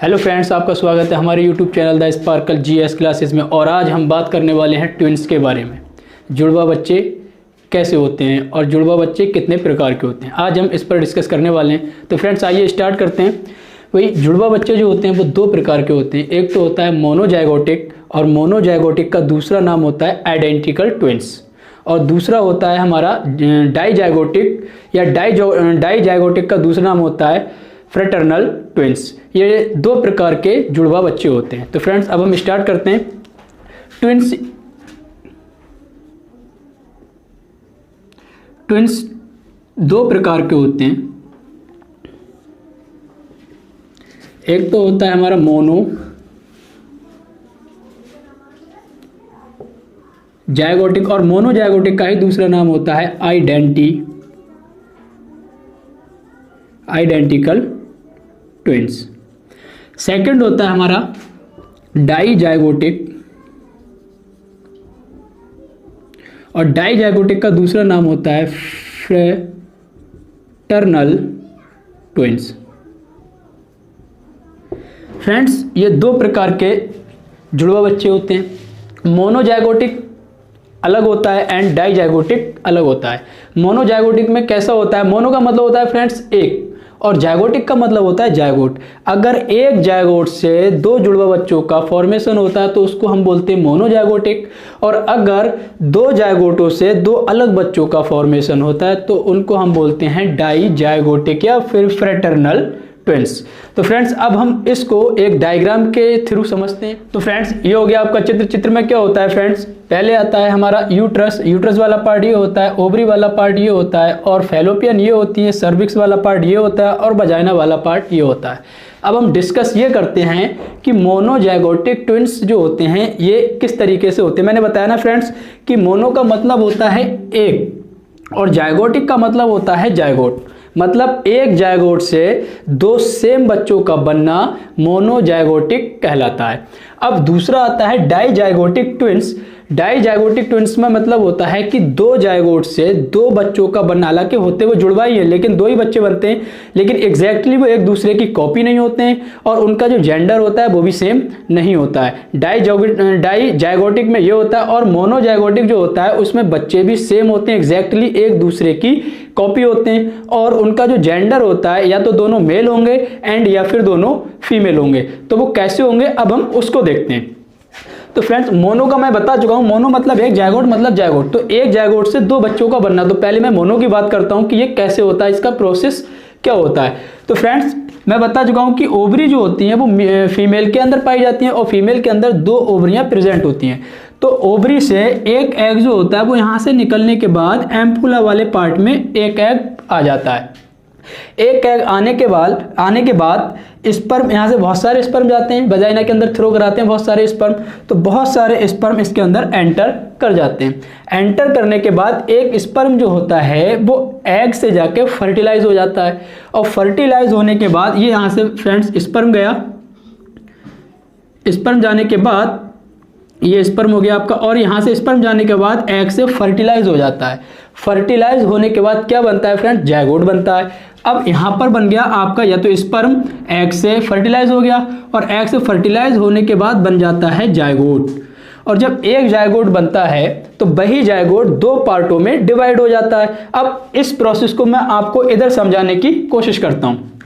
Hello friends, आपका स्वागत है हमारे YouTube channel the sparkle GS classes में। और आज हम बात करने वाले हैं ट्विंस के बारे में। जुड़वा बच्चे कैसे होते हैं और जुड़वा बच्चे कितने प्रकार के होते हैं, आज हम इस पर डिस्कस करने वाले हैं। तो फ्रेंड्स आइए स्टार्ट करते हैं। वही जुड़वा बच्चे जो होते हैं वो दो प्रकार के होते हैं। एक तो होता है मोनोजाइगोटिक, और मोनोजाइगोटिक का दूसरा नाम होता है आइडेंटिकल ट्विंस। और दूसरा होता है हमारा डाइजाइगोटिक, या डाइजाइगोटिक का दूसरा नाम होता है फ्रेटर्नल ट्विंस। ये दो प्रकार के जुड़वा बच्चे होते हैं। तो फ्रेंड्स अब हम स्टार्ट करते हैं। ट्विंस दो प्रकार के होते हैं। एक तो होता है हमारा मोनोजाइगोटिक, और मोनोजाइगोटिक का ही दूसरा नाम होता है आइडेंटिकल ट्विंस। सेकंड होता है हमारा डाइजाइगोटिक, और डाइजाइगोटिक का दूसरा नाम होता है फ्रेटर्नल ट्विंस। फ्रेंड्स ये दो प्रकार के जुड़वा बच्चे होते हैं। मोनोजाइगोटिक अलग होता है एंड डाइजाइगोटिक अलग होता है। मोनोजाइगोटिक में कैसा होता है, मोनो का मतलब होता है फ्रेंड्स एक, और जाइगोटिक का मतलब होता है जाइगोट। अगर एक जाइगोट से दो जुड़वा बच्चों का फॉर्मेशन होता है तो उसको हम बोलते हैं मोनोजाइगोटिक, और अगर दो जाइगोटों से दो अलग बच्चों का फॉर्मेशन होता है तो उनको हम बोलते हैं डाइजाइगोटिक या फिर फ्रेटर्नल ट्विंस। तो फ्रेंड्स अब हम इसको एक डायग्राम के थ्रू समझते हैं। तो फ्रेंड्स ये हो गया आपका चित्र। चित्र में क्या होता है फ्रेंड्स, पहले आता है हमारा यूट्रस वाला पार्ट ये होता है, ओवरी वाला पार्ट ये होता है, और फैलोपियन ये होती है, सर्विक्स वाला पार्ट ये होता है, और वजाइना वाला पार्ट ये होता है। अब हम डिस्कस ये करते हैं कि मोनोजाइगोटिक ट्विंस जो होते हैं ये किस तरीके से होते हैं। मैंने बताया ना फ्रेंड्स कि मोनो का मतलब होता है एक, और जाइगोटिक का मतलब होता है जाइगोट। मतलब एक जाइगोट से दो सेम बच्चों का बनना मोनोजाइगोटिक कहलाता है। अब दूसरा आता है डाइजाइगोटिक ट्विंस। डाइजाइगोटिक ट्विंस में मतलब होता है कि दो जाइगोट से दो बच्चों का बनना, हालांकि होते वो जुड़वा ही है लेकिन दो ही बच्चे बनते हैं, लेकिन एग्जैक्टली वो एक दूसरे की कॉपी नहीं होते हैं, और उनका जो जेंडर होता है वो भी सेम नहीं होता है। डाइजाइगोटिक में ये होता है, और मोनोजाइगोटिक जो होता है उसमें बच्चे भी सेम होते हैं, एग्जैक्टली एक दूसरे की कॉपी होते हैं, और उनका जो जेंडर होता है या तो दोनों मेल होंगे एंड या फिर दोनों फीमेल होंगे। तो वो कैसे होंगे अब हम उसको देखते हैं। तो फ्रेंड्स मोनो का मैं बता चुका हूं, मोनो मतलब एक, जाइगोट मतलब जाइगोट। तो एक जाइगोट से दो बच्चों का बनना, तो पहले मैं मोनो की बात करता हूं कि ये कैसे होता है, इसका प्रोसेस क्या होता है। तो फ्रेंड्स मैं बता चुका हूं कि ओवरी जो होती हैं वो फीमेल के अंदर पाई जाती हैं, और फीमेल के अंदर दो ओवरियां प्रेजेंट होती हैं। तो ओवरी से एक एग जो होता है वो यहां से निकलने के बाद एम्पुला वाले पार्ट में एक एग आ जाता है। एक एग आने के बाद स्पर्म, यहाँ से बहुत सारे स्पर्म जाते हैं, वजाइना के अंदर थ्रो कराते हैं बहुत सारे स्पर्म, तो बहुत सारे स्पर्म इसके अंदर एंटर कर जाते हैं। एंटर करने के बाद एक स्पर्म जो होता है वो एग से जाके फर्टिलाइज हो जाता है, और फर्टिलाइज होने के बाद ये यहाँ से फ्रेंड्स स्पर्म गया, स्पर्म जाने के बाद ये स्पर्म हो गया आपका, और यहाँ से स्पर्म जाने के बाद एग से फर्टिलाइज हो जाता है। फर्टिलाइज होने के बाद क्या बनता है फ्रेंड, जाइगोट बनता है। अब यहाँ पर बन गया आपका या तो स्पर्म एग से फर्टिलाइज हो गया, और एग से फर्टिलाइज होने के बाद बन जाता है जाइगोट। और जब एक जाइगोट बनता है तो वही जाइगोट दो पार्टों में डिवाइड हो जाता है। अब इस प्रोसेस को मैं आपको इधर समझाने की कोशिश करता हूँ।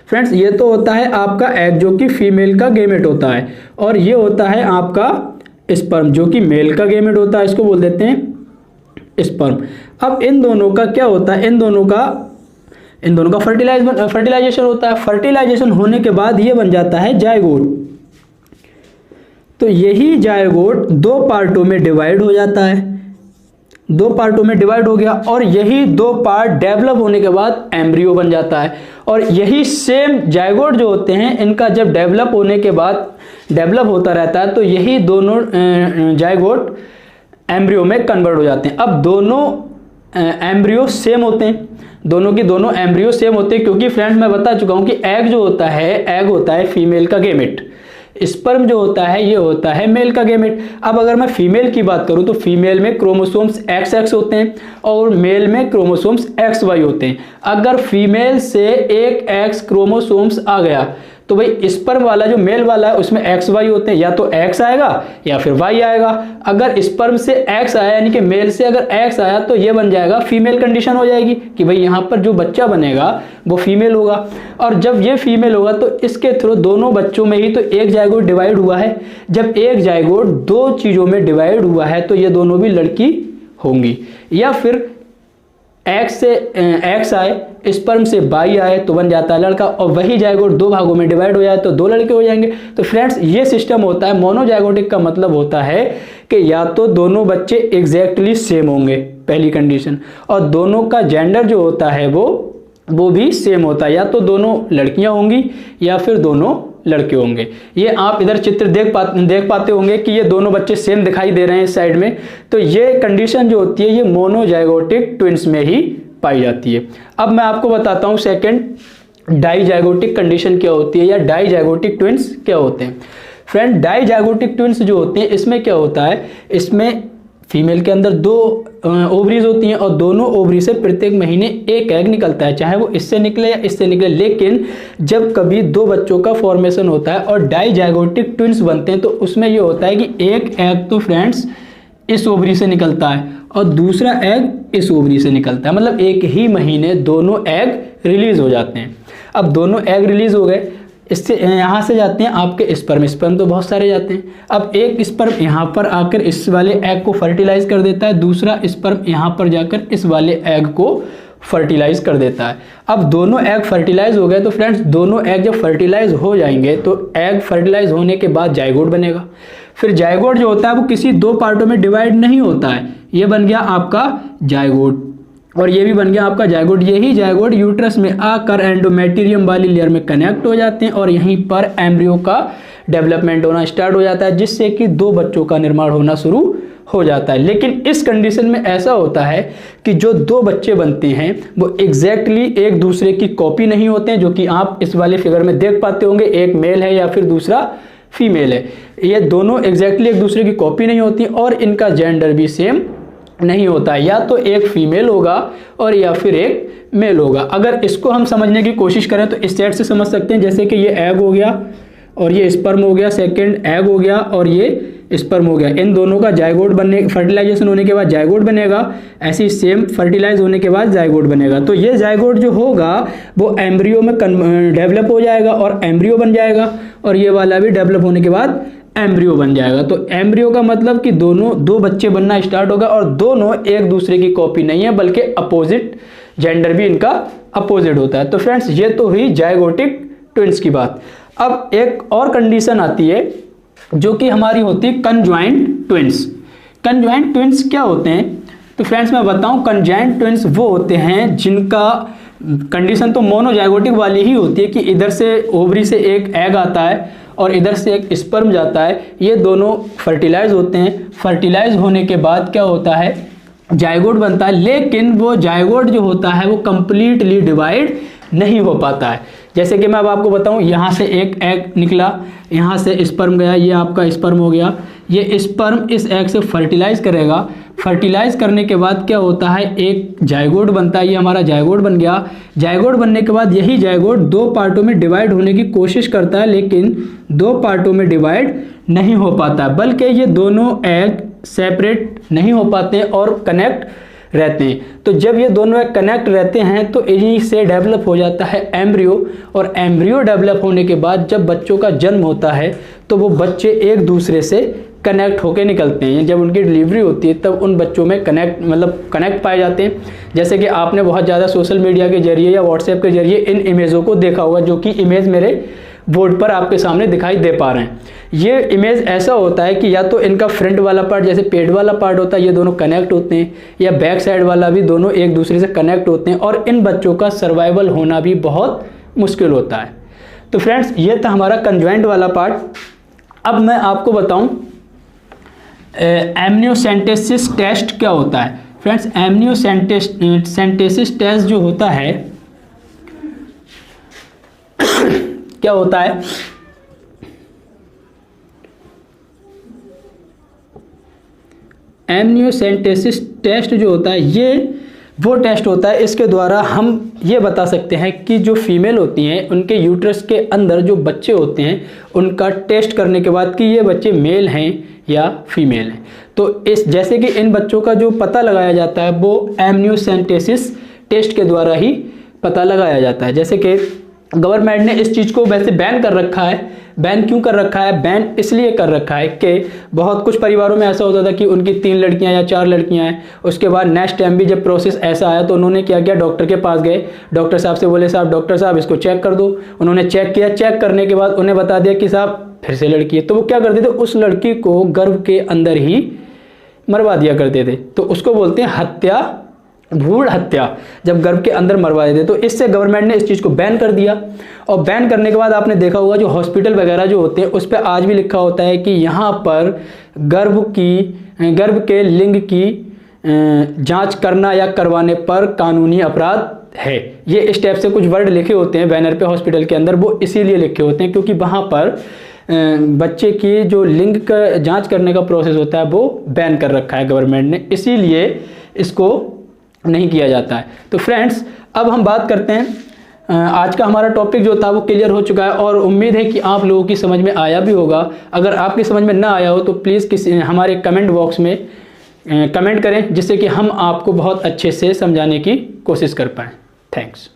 फ्रेंड्स ये तो होता है आपका एग जो कि फीमेल का गेमेट होता है, और ये होता है आपका स्पर्म जो कि मेल का गेमेट होता है, इसको बोल देते हैं स्पर्म। अब इन दोनों का क्या होता है, इन दोनों का फर्टिलाइजेशन होता है। फर्टिलाइजेशन होने के बाद ये बन जाता है जाइगोट। तो यही जाइगोट दो पार्टों में डिवाइड हो जाता है, दो पार्टों में डिवाइड हो गया, और यही दो पार्ट डेवलप होने के बाद एम्ब्रियो बन जाता है। और यही सेम जाइगोट जो होते हैं इनका जब डेवलप होने के बाद डेवलप होता रहता है तो यही दोनों जाइगोट एम्ब्रियो में कन्वर्ट हो जाते हैं। अब दोनों एम्ब्रियो सेम होते हैं, दोनों की दोनों एम्ब्रियो सेम होते हैं, क्योंकि फ्रेंड्स मैं बता चुका हूं कि एग जो होता है, एग होता है फीमेल का गेमेट, स्पर्म जो होता है ये होता है मेल का गेमेट। अब अगर मैं फीमेल की बात करूं तो फीमेल में क्रोमोसोम्स XX होते हैं और मेल में क्रोमोसोम्स XY होते हैं। अगर फीमेल से एक X क्रोमोसोम्स आ गया तो भाई स्पर्म वाला जो मेल वाला है उसमें एक्स वाई होते हैं, या तो एक्स आएगा या फिर वाई आएगा। अगर स्पर्म से एक्स आया यानी कि मेल से अगर एक्स आया तो ये बन जाएगा फीमेल कंडीशन हो जाएगी कि भाई यहाँ पर जो बच्चा बनेगा वो फीमेल होगा। और जब ये फीमेल होगा तो इसके थ्रू दोनों बच्चों में ही तो एक जायगोट डिवाइड हुआ है। जब एक जायगोट दो चीजों में डिवाइड हुआ है तो ये दोनों भी लड़की होंगी। या फिर एक्स से एक्स आए, स्पर्म से वाई आए तो बन जाता है लड़का, और वही जायगोट दो भागों में डिवाइड हो जाए तो दो लड़के हो जाएंगे। तो फ्रेंड्स ये सिस्टम होता है। मोनोजाइगोटिक का मतलब होता है कि या तो दोनों बच्चे एग्जैक्टली सेम होंगे पहली कंडीशन, और दोनों का जेंडर जो होता है वो भी सेम होता है, या तो दोनों लड़कियां होंगी या फिर दोनों लड़के होंगे। ये आप इधर चित्र देख पाते होंगे कि ये दोनों बच्चे सेम दिखाई दे रहे हैं इस साइड में। तो ये कंडीशन जो होती है ये मोनोजाइगोटिक ट्विंस में ही पाई जाती है। अब मैं आपको बताता हूं सेकंड डाइजाइगोटिक कंडीशन क्या होती है या डाइजाइगोटिक ट्विंस क्या होते हैं। फ्रेंड डाइजाइगोटिक ट्विंस जो होते हैं इसमें क्या होता है, इसमें फीमेल के अंदर दो ओवरीज होती हैं और दोनों ओवरी से प्रत्येक महीने एक एग निकलता है, चाहे वो इससे निकले या इससे निकले। लेकिन जब कभी दो बच्चों का फॉर्मेशन होता है और डाइजाइगोटिक ट्विंस बनते हैं तो उसमें ये होता है कि एक एग तो फ्रेंड्स इस ओवरी से निकलता है और दूसरा एग इस ओवरी से निकलता है, मतलब एक ही महीने दोनों एग रिलीज हो जाते हैं। अब दोनों एग रिलीज हो गए, इससे यहाँ से जाते हैं आपके स्पर्म तो बहुत सारे जाते हैं। अब एक स्पर्म यहाँ पर आकर इस वाले एग को फर्टिलाइज कर देता है, दूसरा स्पर्म यहाँ पर जाकर इस वाले एग को फर्टिलाइज कर देता है। अब दोनों एग फर्टिलाइज हो गए तो फ्रेंड्स दोनों एग जब फर्टिलाइज हो जाएंगे तो एग फर्टिलाइज होने के बाद जाइगोट बनेगा। फिर जाइगोट जो होता है वो किसी दो पार्टों में डिवाइड नहीं होता है, ये बन गया आपका जाइगोट और ये भी बन गया आपका जाइगोट। यही जाइगोट यूट्रस में आकर एंडोमेट्रियम वाली लेयर में कनेक्ट हो जाते हैं और यहीं पर एम्ब्रियो का डेवलपमेंट होना स्टार्ट हो जाता है, जिससे कि दो बच्चों का निर्माण होना शुरू हो जाता है। लेकिन इस कंडीशन में ऐसा होता है कि जो दो बच्चे बनते हैं वो एग्जैक्टली एक दूसरे की कॉपी नहीं होते हैं, जो कि आप इस वाले फिगर में देख पाते होंगे, एक मेल है या फिर दूसरा फीमेल है। ये दोनों एग्जैक्टली एक दूसरे की कॉपी नहीं होती और इनका जेंडर भी सेम नहीं होता है, या तो एक फीमेल होगा और या फिर एक मेल होगा। अगर इसको हम समझने की कोशिश करें तो इस साइड से समझ सकते हैं, जैसे कि ये एग हो गया और ये स्पर्म हो गया, सेकंड एग हो गया और ये स्पर्म हो गया। इन दोनों का जाइगोट बनने फर्टिलाइजेशन होने के बाद जाइगोट बनेगा, ऐसे ही सेम फर्टिलाइज होने के बाद जाइगोट बनेगा। तो ये जाइगोट जो होगा वो एम्ब्रियो में डेवलप हो जाएगा और एम्ब्रियो बन जाएगा, और ये वाला भी डेवलप होने के बाद एम्ब्रियो बन जाएगा। तो एम्ब्रियो का मतलब कि दोनों दो बच्चे बनना स्टार्ट होगा और दोनों एक दूसरे की कॉपी नहीं है बल्कि अपोजिट, जेंडर भी इनका अपोजिट होता है। तो फ्रेंड्स ये तो हुई जाइगोटिक ट्विंस की बात। अब एक और कंडीशन आती है जो कि हमारी होती है कंजॉइंट ट्विंस। कंजॉइंट ट्विंस क्या होते हैं? तो फ्रेंड्स मैं बताऊं, कंजॉइंट ट्विंस वो होते हैं जिनका कंडीशन तो मोनोजाइगोटिक वाली ही होती है कि इधर से ओवरी से एक एग आता है और इधर से एक स्पर्म जाता है, ये दोनों फर्टिलाइज होते हैं। फर्टिलाइज होने के बाद क्या होता है, जाइगोट बनता है, लेकिन वो जाइगोट जो होता है वो कंप्लीटली डिवाइड नहीं हो पाता है। जैसे कि मैं अब आपको बताऊं, यहाँ से एक एग निकला, यहाँ से स्पर्म गया, ये आपका स्पर्म हो गया, ये स्पर्म इस एग से फर्टिलाइज करेगा। फर्टिलाइज करने के बाद क्या होता है, एक जाइगोट बनता है, ये हमारा जाइगोट बन गया। जाइगोट बनने के बाद यही जाइगोट दो पार्टों में डिवाइड होने की कोशिश करता है, लेकिन दो पार्टों में डिवाइड नहीं हो पाता, बल्कि ये दोनों एग सेपरेट नहीं हो पाते और कनेक्ट रहते हैं। तो जब ये दोनों एग कनेक्ट रहते हैं तो इन्हीं से डेवलप हो जाता है एम्ब्रियो, और एम्ब्रियो डेवलप होने के बाद जब बच्चों का जन्म होता है तो वो बच्चे एक दूसरे से कनेक्ट होके निकलते हैं। जब उनकी डिलीवरी होती है तब उन बच्चों में कनेक्ट पाए जाते हैं। जैसे कि आपने बहुत ज़्यादा सोशल मीडिया के जरिए या व्हाट्सएप के जरिए इन इमेजों को देखा होगा, जो कि इमेज मेरे बोर्ड पर आपके सामने दिखाई दे पा रहे हैं। ये इमेज ऐसा होता है कि या तो इनका फ्रंट वाला पार्ट जैसे पेट वाला पार्ट होता है, ये दोनों कनेक्ट होते हैं, या बैक साइड वाला भी, दोनों एक दूसरे से कनेक्ट होते हैं, और इन बच्चों का सर्वाइवल होना भी बहुत मुश्किल होता है। तो फ्रेंड्स ये था हमारा कंजॉइंट वाला पार्ट। अब मैं आपको बताऊं एमनियोसेंटेसिस टेस्ट क्या होता है। फ्रेंड्स एमनियोसेंटेसिस टेस्ट जो होता है क्या होता है, एमनियोसेंटेसिस टेस्ट जो होता है ये वो टेस्ट होता है, इसके द्वारा हम ये बता सकते हैं कि जो फीमेल होती हैं उनके यूट्रस के अंदर जो बच्चे होते हैं उनका टेस्ट करने के बाद कि ये बच्चे मेल हैं या फीमेल हैं। तो इस जैसे कि इन बच्चों का जो पता लगाया जाता है वो एमनियोसेंटेसिस टेस्ट के द्वारा ही पता लगाया जाता है। जैसे कि गवर्नमेंट ने इस चीज़ को वैसे बैन कर रखा है। बैन क्यों कर रखा है? बैन इसलिए कर रखा है कि बहुत कुछ परिवारों में ऐसा होता था कि उनकी 3 लड़कियां या 4 लड़कियां हैं, उसके बाद नेक्स्ट टाइम भी जब प्रोसेस ऐसा आया तो उन्होंने क्या किया, डॉक्टर के पास गए, डॉक्टर साहब से बोले साहब डॉक्टर साहब इसको चेक कर दो। उन्होंने चेक किया, चेक करने के बाद उन्हें बता दिया कि साहब फिर से लड़की है। तो वो क्या करते थे, उस लड़की को गर्भ के अंदर ही मरवा दिया करते थे। तो उसको बोलते हैं हत्या, भ्रूण हत्या, जब गर्भ के अंदर मरवा देते। तो इससे गवर्नमेंट ने इस चीज़ को बैन कर दिया। और बैन करने के बाद आपने देखा होगा जो हॉस्पिटल वगैरह जो होते हैं उस पर आज भी लिखा होता है कि यहाँ पर गर्भ के लिंग की जांच करना या करवाने पर कानूनी अपराध है। ये इस टाइप से कुछ वर्ड लिखे होते हैं बैनर पे हॉस्पिटल के अंदर, वो इसीलिए लिखे होते हैं क्योंकि वहाँ पर बच्चे की जो लिंग का जांच करने का प्रोसेस होता है वो बैन कर रखा है गवर्नमेंट ने, इसीलिए इसको नहीं किया जाता है। तो फ्रेंड्स अब हम बात करते हैं, आज का हमारा टॉपिक जो था वो क्लियर हो चुका है और उम्मीद है कि आप लोगों की समझ में आया भी होगा। अगर आपकी समझ में ना आया हो तो प्लीज़ हमारे कमेंट बॉक्स में कमेंट करें जिससे कि हम आपको बहुत अच्छे से समझाने की कोशिश कर पाएँ। थैंक्स।